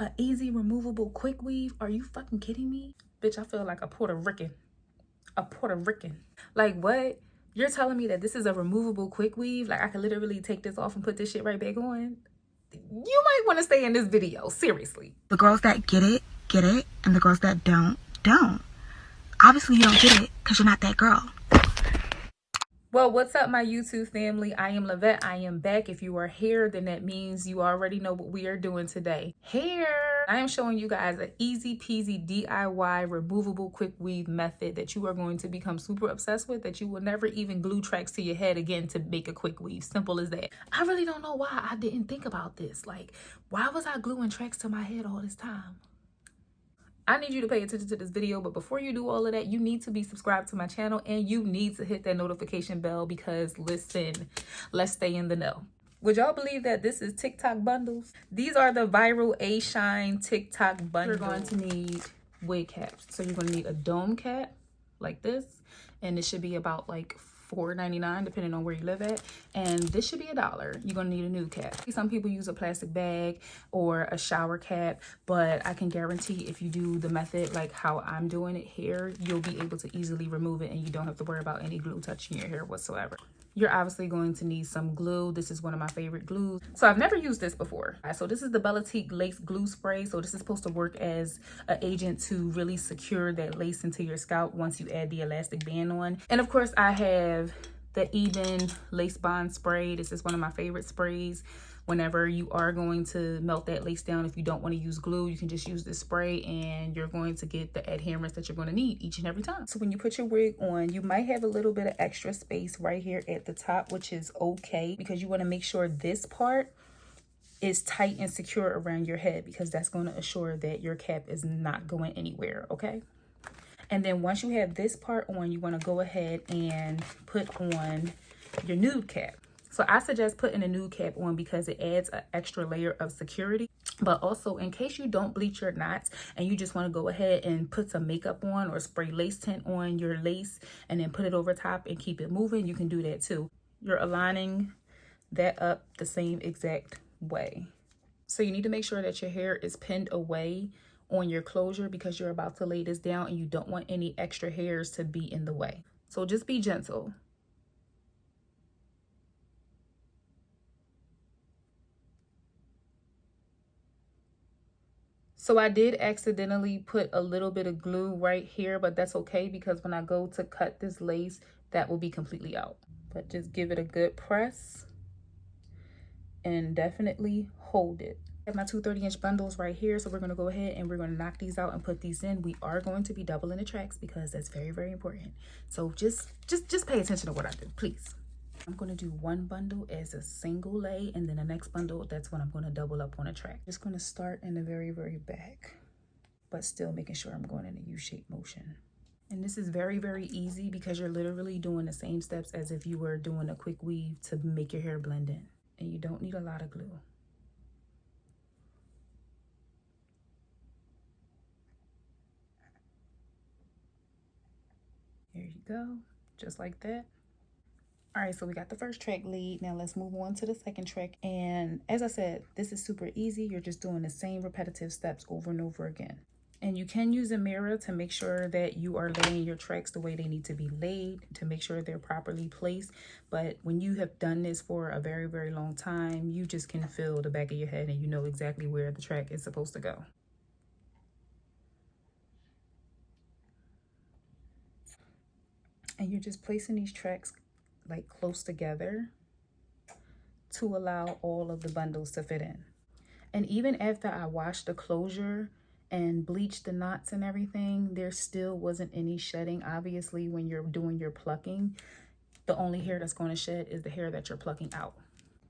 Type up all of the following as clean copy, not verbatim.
A easy removable quick weave? Are you fucking kidding me? Bitch, I feel like a Puerto Rican. A Puerto Rican. Like what? You're telling me that this is a removable quick weave? Like I could literally take this off and put this shit right back on? You might want to stay in this video, seriously. The girls that get it, and the girls that don't. Obviously you don't get it because you're not that girl. Well, what's up, my YouTube family? I am Lavette. I am back. If you are here, then that means you already know what we are doing today. Here, I am showing you guys an easy peasy DIY removable quick weave method that you are going to become super obsessed with, that you will never even glue tracks to your head again to make a quick weave. Simple as that. I really don't know why I didn't think about this. Like, why was I gluing tracks to my head all this time? I need you to pay attention to this video, but before you do all of that, you need to be subscribed to my channel and you need to hit that notification bell because listen, let's stay in the know. Would y'all believe that this is TikTok bundles? These are the viral Ashine TikTok bundles. You're going to need wig caps. So you're going to need a dome cap like this, and it should be about like $4.99 depending on where you live at, and this should be $1. You're gonna need a new cap. Some people use a plastic bag or a shower cap, but I can guarantee if you do the method like how I'm doing it here, you'll be able to easily remove it and you don't have to worry about any glue touching your hair whatsoever. You're obviously going to need some glue. This is one of my favorite glues. So I've never used this before. So this is the Belletique lace glue spray. So this is supposed to work as an agent to really secure that lace into your scalp once you add the elastic band on. And of course I have the Eden lace bond spray. This is one of my favorite sprays. Whenever you are going to melt that lace down, if you don't want to use glue, you can just use this spray and you're going to get the adherence that you're going to need each and every time. So when you put your wig on, you might have a little bit of extra space right here at the top, which is okay because you want to make sure this part is tight and secure around your head because that's going to assure that your cap is not going anywhere, okay? And then once you have this part on, you want to go ahead and put on your nude cap. So I suggest putting a nude cap on because it adds an extra layer of security. But also in case you don't bleach your knots and you just want to go ahead and put some makeup on or spray lace tint on your lace and then put it over top and keep it moving, you can do that too. You're aligning that up the same exact way. So you need to make sure that your hair is pinned away on your closure because you're about to lay this down and you don't want any extra hairs to be in the way. So just be gentle. So I did accidentally put a little bit of glue right here, but that's okay because when I go to cut this lace, that will be completely out. But just give it a good press and definitely hold it. I have my two 30-inch bundles right here, so we're going to go ahead and we're going to knock these out and put these in. We are going to be doubling the tracks because that's very, very important. So just pay attention to what I do, please. I'm going to do one bundle as a single lay, and then the next bundle, that's when I'm going to double up on a track. Just going to start in the very, very back, but still making sure I'm going in a U-shaped motion. And this is very, very easy because you're literally doing the same steps as if you were doing a quick weave to make your hair blend in. And you don't need a lot of glue. There you go, just like that. All right, so we got the first track lead. Now let's move on to the second track. And as I said, this is super easy. You're just doing the same repetitive steps over and over again. And you can use a mirror to make sure that you are laying your tracks the way they need to be laid, to make sure they're properly placed. But when you have done this for a very, very long time, you just can feel the back of your head and you know exactly where the track is supposed to go. And you're just placing these tracks like close together to allow all of the bundles to fit in. And even after I washed the closure and bleached the knots and everything, there still wasn't any shedding. Obviously, when you're doing your plucking, the only hair that's going to shed is the hair that you're plucking out.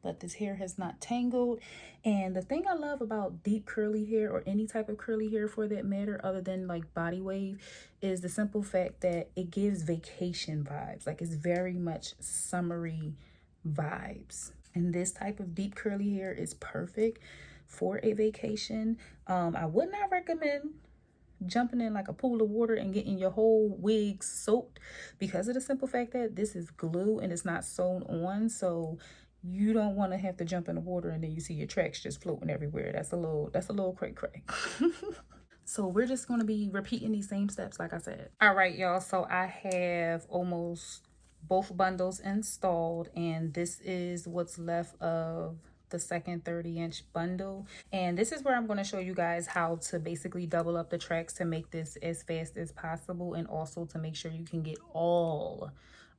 But this hair has not tangled. And the thing I love about deep curly hair, or any type of curly hair for that matter, other than like body wave, is the simple fact that it gives vacation vibes. Like it's very much summery vibes. And this type of deep curly hair is perfect for a vacation. I would not recommend jumping in like a pool of water and getting your whole wig soaked because of the simple fact that this is glue and it's not sewn on. So You don't want to have to jump in the water and then you see your tracks just floating everywhere. That's a little cray cray. So we're just going to be repeating these same steps like I said. All right, y'all. So I have almost both bundles installed, and this is what's left of the second 30-inch bundle. And this is where I'm going to show you guys how to basically double up the tracks to make this as fast as possible, and also to make sure you can get all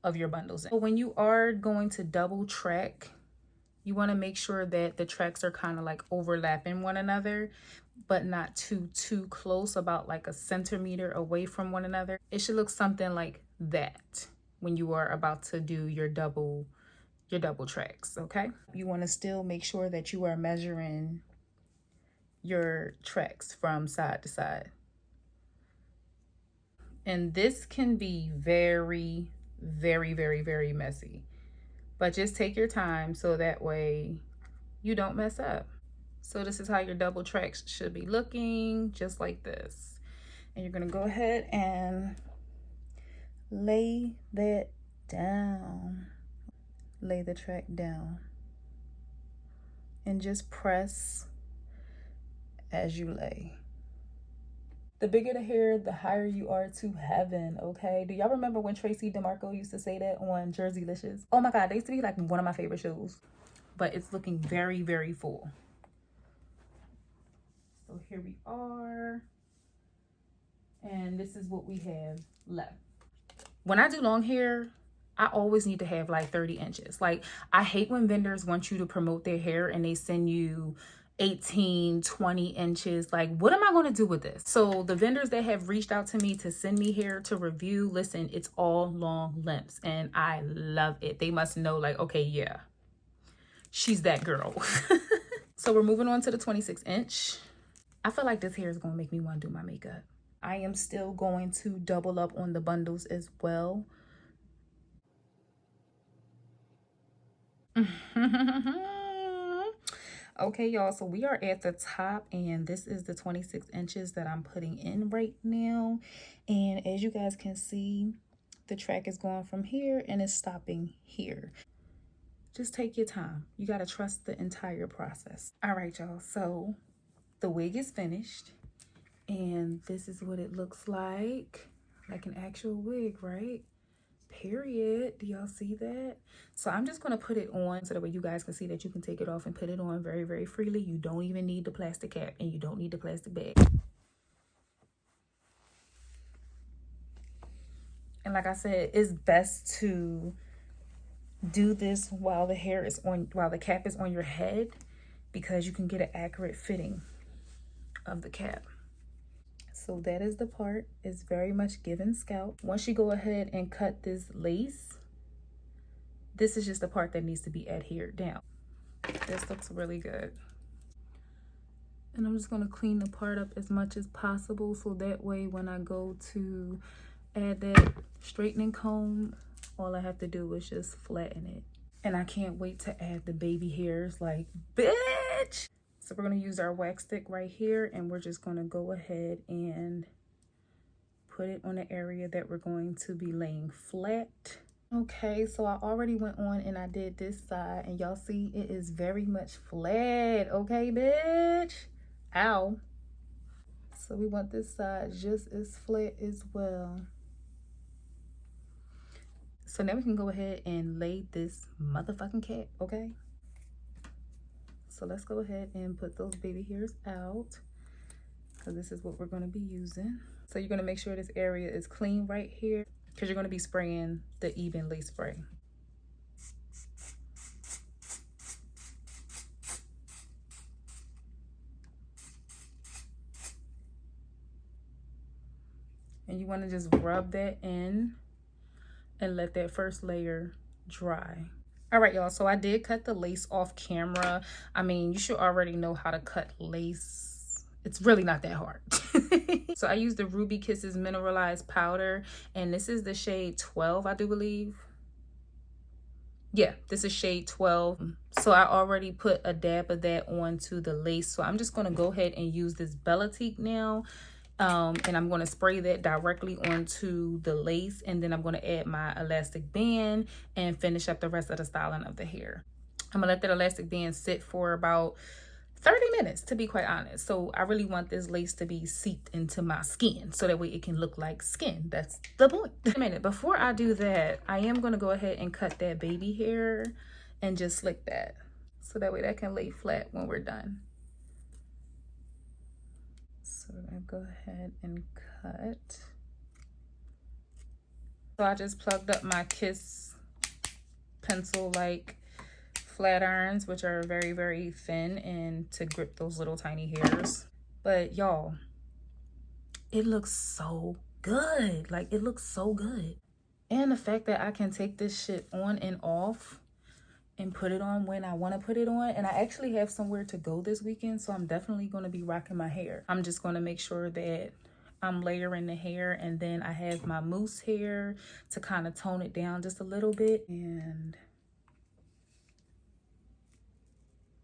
of your bundles in. So when you are going to double track, you want to make sure that the tracks are kind of like overlapping one another, but not too close, about like a centimeter away from one another. It should look something like that when you are about to do your double tracks, okay? You want to still make sure that you are measuring your tracks from side to side. And this can be very, very, very, very messy, but just take your time so that way you don't mess up. So this is how your double tracks should be looking, just like this. And you're gonna go ahead and lay that down. Lay the track down. And just press as you lay. The bigger the hair, the higher you are to heaven, okay? Do y'all remember when Tracy DeMarco used to say that on Jerseylicious? Oh my God, they used to be like one of my favorite shows. But it's looking very, very full. So here we are. And this is what we have left. When I do long hair, I always need to have like 30 inches. Like, I hate when vendors want you to promote their hair and they send you 18, 20 inches. Like, what am I going to do with this? So the vendors that have reached out to me to send me hair to review, listen, it's all long lengths and I love it. They must know, like, okay, yeah, she's that girl. So we're moving on to the 26 inch. I feel like this hair is going to make me want to do my makeup. I am still going to double up on the bundles as well. Okay, y'all, so we are at the top, and this is the 26 inches that I'm putting in right now. And as you guys can see, the track is going from here and it's stopping here. Just take your time. You got to trust the entire process. All right, y'all, so the wig is finished, and this is what it looks like an actual wig, right? Period. Do y'all see that? So I'm just going to put it on so that way you guys can see that you can take it off and put it on very, very freely. You don't even need the plastic cap and you don't need the plastic bag. And like I said, it's best to do this while the hair is on, while the cap is on your head, because you can get an accurate fitting of the cap. So that is the part. It's very much given scalp. Once you go ahead and cut this lace, this is just the part that needs to be adhered down. This looks really good. And I'm just going to clean the part up as much as possible, so that way when I go to add that straightening comb, all I have to do is just flatten it. And I can't wait to add the baby hairs, like, bitch! So we're going to use our wax stick right here, and we're just going to go ahead and put it on the area that we're going to be laying flat. Okay, so I already went on and I did this side, and y'all see it is very much flat. Okay, bitch? Ow. So we want this side just as flat as well. So now we can go ahead and lay this motherfucking cap, okay? So let's go ahead and put those baby hairs out, because this is what we're going to be using. So you're going to make sure this area is clean right here, because you're going to be spraying the even lace spray. And you want to just rub that in and let that first layer dry. All right, y'all, so I did cut the lace off camera. I mean, you should already know how to cut lace. It's really not that hard. So I used the Ruby Kisses mineralized powder, and this is the shade 12, I do believe. Yeah, this is shade 12. So I already put a dab of that onto the lace. So I'm just going to go ahead and use this Bellatique now. And I'm going to spray that directly onto the lace, and then I'm going to add my elastic band and finish up the rest of the styling of the hair. I'm gonna let that elastic band sit for about 30 minutes, to be quite honest. So I really want this lace to be seeped into my skin so that way it can look like skin. That's the point. Wait a minute, before I do that, I am gonna go ahead and cut that baby hair and just slick that. So that way that can lay flat when we're done. So we're gonna go ahead and cut. So I just plugged up my Kiss pencil like flat irons, which are very, very thin and to grip those little tiny hairs. But y'all, it looks so good. Like, it looks so good. And the fact that I can take this shit on and off and put it on when I want to put it on. And I actually have somewhere to go this weekend, so I'm definitely going to be rocking my hair. I'm just going to make sure that I'm layering the hair, and then I have my mousse hair to kind of tone it down just a little bit and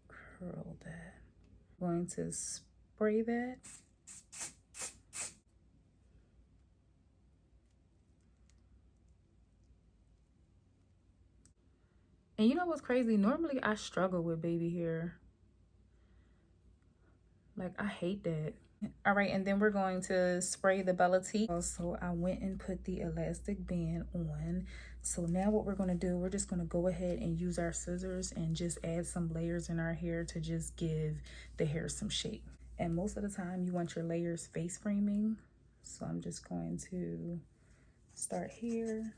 curl that. I'm going to spray that. And you know what's crazy? Normally I struggle with baby hair. Like, I hate that. All right, and then we're going to spray the Bella Tea. So I went and put the elastic band on. So now what we're gonna do, we're just gonna go ahead and use our scissors and just add some layers in our hair to just give the hair some shape. And most of the time you want your layers face framing. So I'm just going to start here.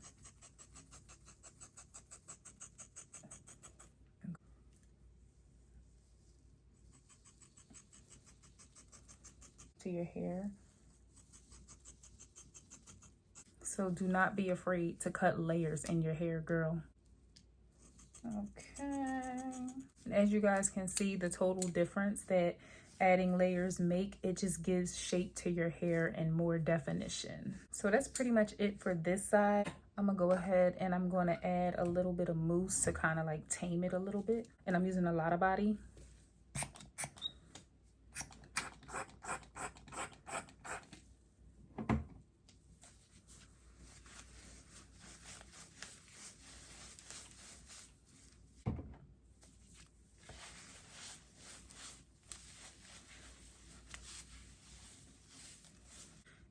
To your hair. So do not be afraid to cut layers in your hair, girl. Okay. As you guys can see, the total difference that adding layers make, it just gives shape to your hair and more definition. So that's pretty much it for this side. I'm gonna go ahead and I'm gonna add a little bit of mousse to kind of like tame it a little bit. And I'm using a lot of body.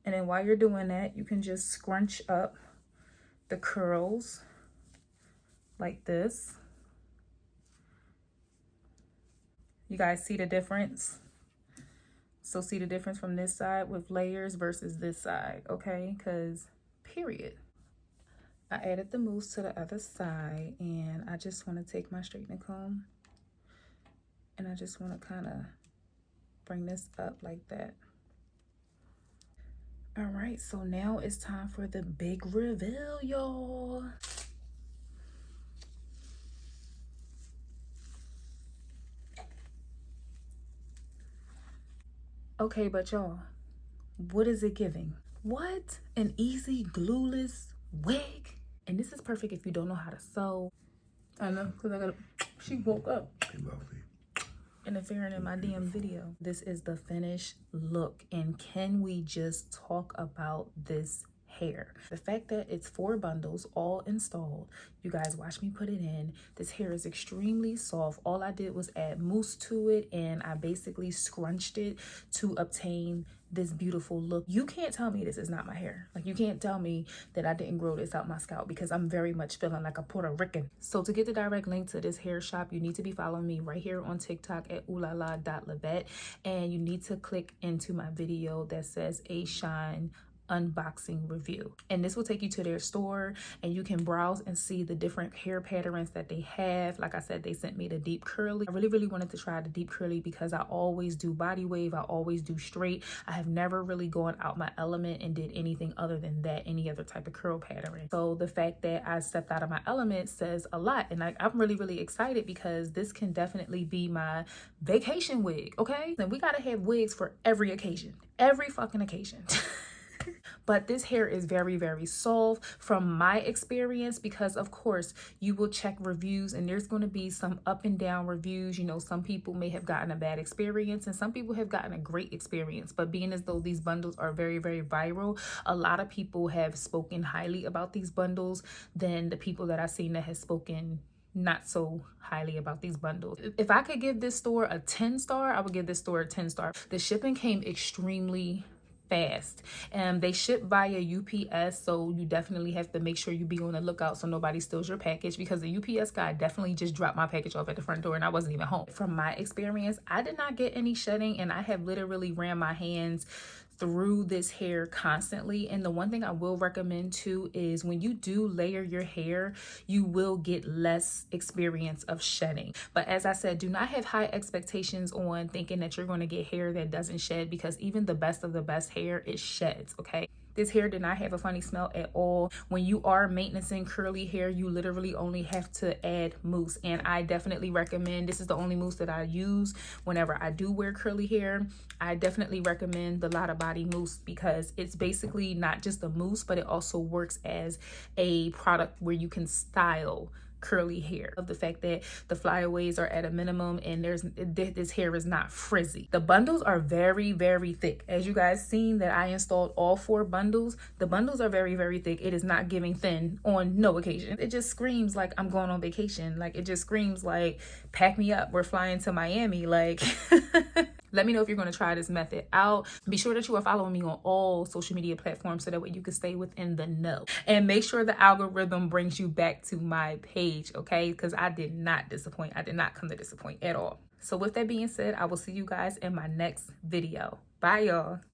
And then while you're doing that, you can just scrunch up the curls like this. You guys see the difference? So see the difference from this side with layers versus this side, okay? Because period. I added the mousse to the other side, and I just want to take my straightening comb and I just want to kind of bring this up like that. All right, so now it's time for the big reveal, y'all. Okay, but y'all, what is it giving? What? An easy glueless wig? And this is perfect if you don't know how to sew. I know, because I gotta, she woke up. Interfering in my damn video. This is the finished look, and can we just talk about this hair? The fact that it's 4 bundles all installed. You guys watch me put it in. This hair is extremely soft. All I did was add mousse to it, and I basically scrunched it to obtain this beautiful look. You can't tell me this is not my hair. Like, you can't tell me that I didn't grow this out my scalp, because I'm very much feeling like a Puerto Rican. So to get the direct link to this hair shop, you need to be following me right here on TikTok at oolala.lavette, and you need to click into my video that says Ashine unboxing review, and this will take you to their store, and you can browse and see the different hair patterns that they have. Like I said, they sent me the deep curly. I really wanted to try the deep curly because I always do body wave, I always do straight. I have never really gone out my element and did anything other than that, any other type of curl pattern. So the fact that I stepped out of my element says a lot, and I'm really excited because this can definitely be my vacation wig, okay? And we gotta have wigs for every occasion, every fucking occasion. But this hair is very soft from my experience, because of course you will check reviews and there's going to be some up and down reviews. You know, some people may have gotten a bad experience and some people have gotten a great experience, but being as though these bundles are very viral, a lot of people have spoken highly about these bundles than the people that I've seen that has spoken not so highly about these bundles. If I could give this store a 10-star, I would give this store a 10-star. The shipping came extremely fast, and they ship via UPS, so you definitely have to make sure you be on the lookout so nobody steals your package, because the UPS guy definitely just dropped my package off at the front door and I wasn't even home. From my experience, I did not get any shedding, and I have literally ran my hands through this hair constantly. And the one thing I will recommend too is when you do layer your hair, you will get less experience of shedding. But as I said, do not have high expectations on thinking that you're going to get hair that doesn't shed, because even the best of the best hair, it sheds, okay? This hair did not have a funny smell at all. When you are maintaining curly hair, you literally only have to add mousse. And I definitely recommend, this is the only mousse that I use whenever I do wear curly hair. I definitely recommend the Lotta Body mousse, because it's basically not just a mousse, but it also works as a product where you can style curly hair. Of the fact that the flyaways are at a minimum and this hair is not frizzy. The bundles are very, very thick. As you guys seen that I installed all 4 bundles, the bundles are very, very thick. It is not giving thin on no occasion. It just screams like I'm going on vacation. Like, it just screams like, pack me up, we're flying to Miami. Like let me know if you're going to try this method out. Be sure that you are following me on all social media platforms so that way you can stay within the know. And make sure the algorithm brings you back to my page, okay? Because I did not disappoint. I did not come to disappoint at all. So with that being said, I will see you guys in my next video. Bye, y'all.